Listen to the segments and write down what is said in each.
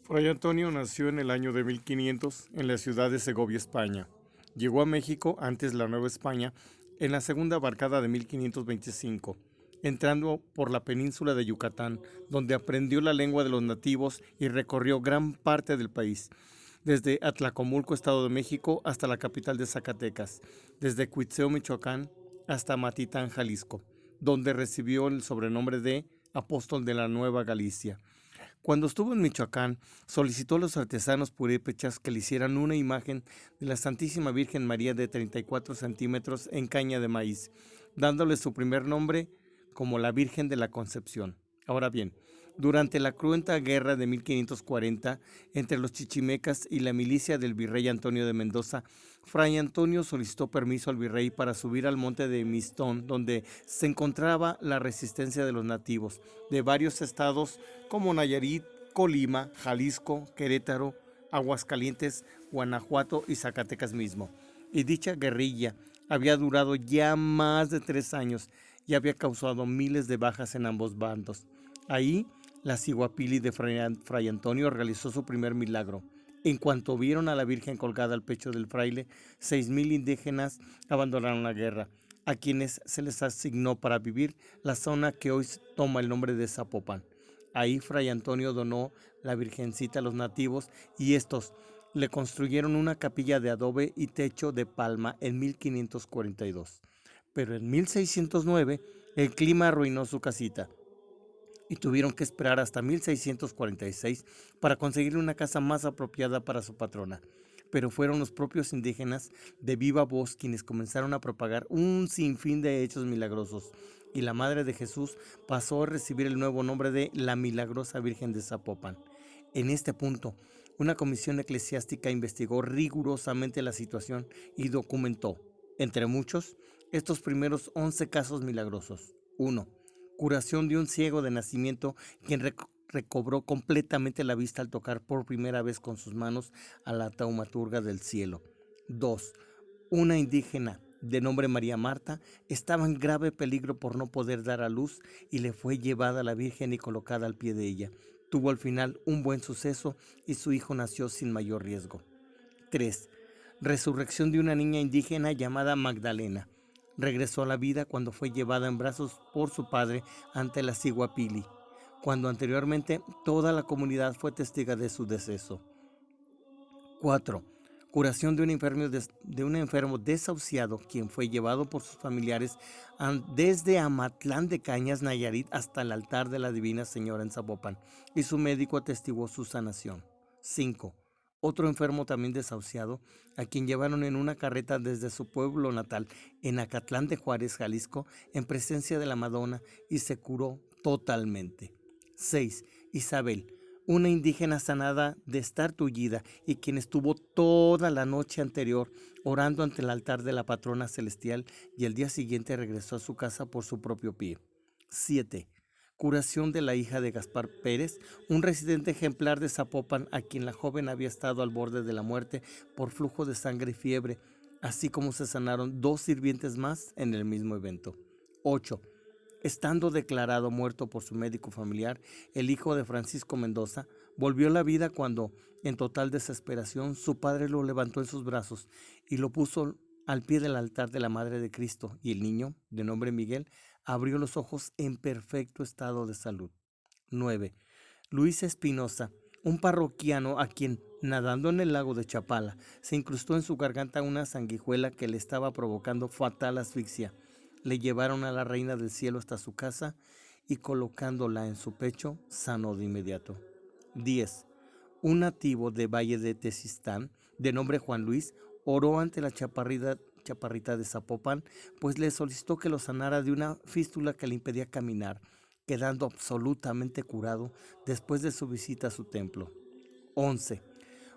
Fray Antonio nació en el año de 1500 en la ciudad de Segovia, España. Llegó a México, antes la Nueva España, en la segunda barcada de 1525, entrando por la península de Yucatán, donde aprendió la lengua de los nativos y recorrió gran parte del país, desde Atlacomulco, Estado de México, hasta la capital de Zacatecas, desde Cuitzeo, Michoacán, hasta Matitán, Jalisco, donde recibió el sobrenombre de Apóstol de la Nueva Galicia. Cuando estuvo en Michoacán, solicitó a los artesanos purépechas que le hicieran una imagen de la Santísima Virgen María de 34 centímetros en caña de maíz, dándole su primer nombre como la Virgen de la Concepción. Ahora bien, durante la cruenta guerra de 1540 entre los chichimecas y la milicia del virrey Antonio de Mendoza, Fray Antonio solicitó permiso al virrey para subir al monte de Mistón, donde se encontraba la resistencia de los nativos de varios estados como Nayarit, Colima, Jalisco, Querétaro, Aguascalientes, Guanajuato y Zacatecas mismo. Y dicha guerrilla había durado ya más de 3 años y había causado miles de bajas en ambos bandos. Ahí, la Ciguapili de Fray Antonio realizó su primer milagro. En cuanto vieron a la Virgen colgada al pecho del fraile, 6,000 indígenas abandonaron la guerra, a quienes se les asignó para vivir la zona que hoy toma el nombre de Zapopan. Ahí Fray Antonio donó la Virgencita a los nativos y estos le construyeron una capilla de adobe y techo de palma en 1542. Pero en 1609 el clima arruinó su casita y tuvieron que esperar hasta 1646 para conseguir una casa más apropiada para su patrona. Pero fueron los propios indígenas de viva voz quienes comenzaron a propagar un sinfín de hechos milagrosos, y la Madre de Jesús pasó a recibir el nuevo nombre de la Milagrosa Virgen de Zapopan. En este punto, una comisión eclesiástica investigó rigurosamente la situación y documentó, entre muchos, estos primeros 11 casos milagrosos. 1. Curación de un ciego de nacimiento quien recobró completamente la vista al tocar por primera vez con sus manos a la taumaturga del cielo. 2. Una indígena de nombre María Marta estaba en grave peligro por no poder dar a luz y le fue llevada a la Virgen y colocada al pie de ella. Tuvo al final un buen suceso y su hijo nació sin mayor riesgo. 3. Resurrección de una niña indígena llamada Magdalena. Regresó a la vida cuando fue llevada en brazos por su padre ante la Ciguapili, cuando anteriormente toda la comunidad fue testiga de su deceso. 4. Curación de un enfermo desahuciado, quien fue llevado por sus familiares desde Amatlán de Cañas, Nayarit, hasta el altar de la Divina Señora en Zapopan, y su médico atestiguó su sanación. 5. Otro enfermo también desahuciado, a quien llevaron en una carreta desde su pueblo natal, en Acatlán de Juárez, Jalisco, en presencia de la Madonna, y se curó totalmente. 6. Isabel, una indígena sanada de estar tullida y quien estuvo toda la noche anterior orando ante el altar de la patrona celestial, y el día siguiente regresó a su casa por su propio pie. 7. Curación de la hija de Gaspar Pérez, un residente ejemplar de Zapopan, a quien la joven había estado al borde de la muerte por flujo de sangre y fiebre, así como se sanaron 2 sirvientes más en el mismo evento. 8. Estando declarado muerto por su médico familiar, el hijo de Francisco Mendoza volvió a la vida cuando, en total desesperación, su padre lo levantó en sus brazos y lo puso al pie del altar de la Madre de Cristo, y el niño, de nombre Miguel, abrió los ojos en perfecto estado de salud. 9. Luis Espinosa, un parroquiano a quien, nadando en el lago de Chapala, se incrustó en su garganta una sanguijuela que le estaba provocando fatal asfixia. Le llevaron a la Reina del Cielo hasta su casa y, colocándola en su pecho, sanó de inmediato. 10. Un nativo de Valle de Tezistán, de nombre Juan Luis, oró ante la chaparrita de Zapopan, pues le solicitó que lo sanara de una fístula que le impedía caminar, quedando absolutamente curado después de su visita a su templo. 11.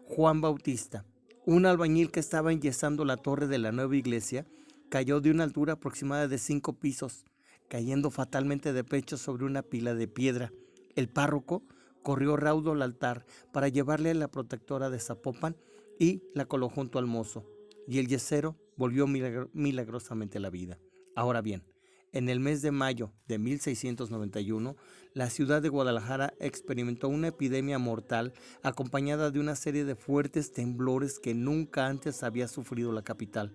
Juan Bautista, un albañil que estaba enyesando la torre de la nueva iglesia, cayó de una altura aproximada de 5 pisos, cayendo fatalmente de pecho sobre una pila de piedra. El párroco corrió raudo al altar para llevarle a la protectora de Zapopan y la colocó junto al mozo, y el yesero volvió milagrosamente a la vida. Ahora bien, En el mes de mayo de 1691, la ciudad de Guadalajara experimentó una epidemia mortal acompañada de una serie de fuertes temblores que nunca antes había sufrido la capital.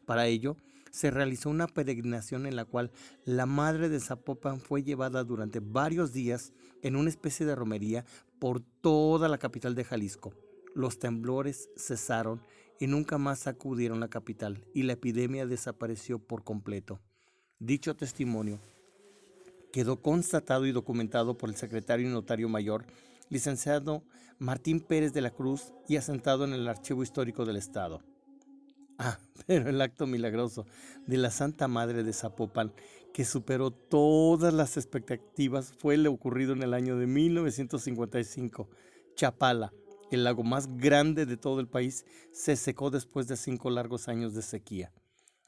Para ello, se realizó una peregrinación en la cual la madre de Zapopan fue llevada durante varios días en una especie de romería por toda la capital de Jalisco. Los temblores cesaron y nunca más sacudieron la capital y la epidemia desapareció por completo. Dicho testimonio quedó constatado y documentado por el secretario y notario mayor, licenciado Martín Pérez de la Cruz, y asentado en el Archivo Histórico del Estado. Pero el acto milagroso de la Santa Madre de Zapopan, que superó todas las expectativas, fue lo ocurrido en el año de 1955. Chapala, el lago más grande de todo el país, se secó después de 5 largos años de sequía.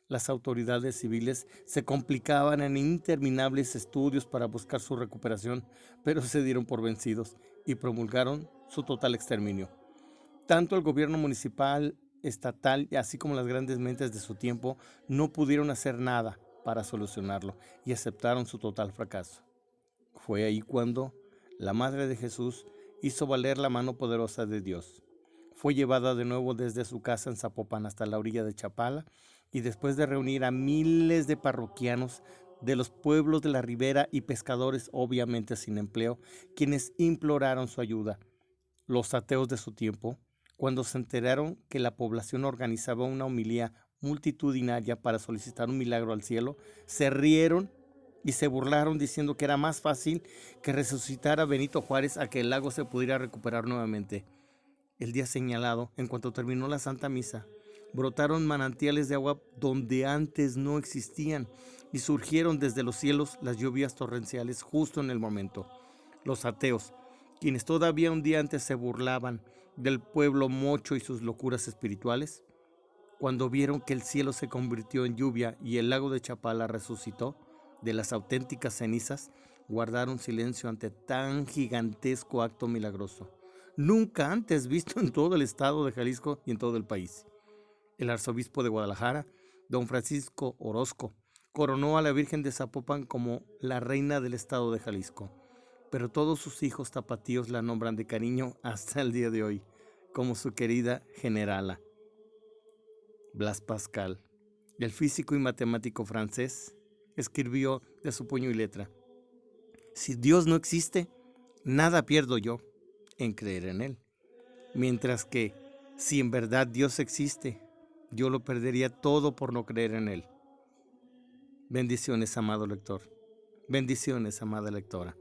Las autoridades civiles se complicaban en interminables estudios para buscar su recuperación, pero se dieron por vencidos y promulgaron su total exterminio. Tanto el gobierno municipal, estatal, así como las grandes mentes de su tiempo, no pudieron hacer nada para solucionarlo y aceptaron su total fracaso. Fue ahí cuando la Madre de Jesús hizo valer la mano poderosa de Dios. Fue llevada de nuevo desde su casa en Zapopan hasta la orilla de Chapala, y después de reunir a miles de parroquianos de los pueblos de la ribera y pescadores obviamente sin empleo, quienes imploraron su ayuda, los ateos de su tiempo, cuando se enteraron que la población organizaba una homilía multitudinaria para solicitar un milagro al cielo, se rieron y se burlaron diciendo que era más fácil que resucitar a Benito Juárez a que el lago se pudiera recuperar nuevamente. El día señalado, en cuanto terminó la Santa Misa, brotaron manantiales de agua donde antes no existían y surgieron desde los cielos las lluvias torrenciales justo en el momento. Los ateos, quienes todavía un día antes se burlaban del pueblo mocho y sus locuras espirituales, cuando vieron que el cielo se convirtió en lluvia y el lago de Chapala resucitó de las auténticas cenizas, guardaron silencio ante tan gigantesco acto milagroso, nunca antes visto en todo el estado de Jalisco y en todo el país. El arzobispo de Guadalajara, don Francisco Orozco, coronó a la Virgen de Zapopan como la reina del estado de Jalisco, pero todos sus hijos tapatíos la nombran de cariño hasta el día de hoy, como su querida generala. Blas Pascal, el físico y matemático francés, escribió de su puño y letra: si Dios no existe, nada pierdo yo en creer en Él. Mientras que, si en verdad Dios existe, yo lo perdería todo por no creer en Él. Bendiciones, amado lector. Bendiciones, amada lectora.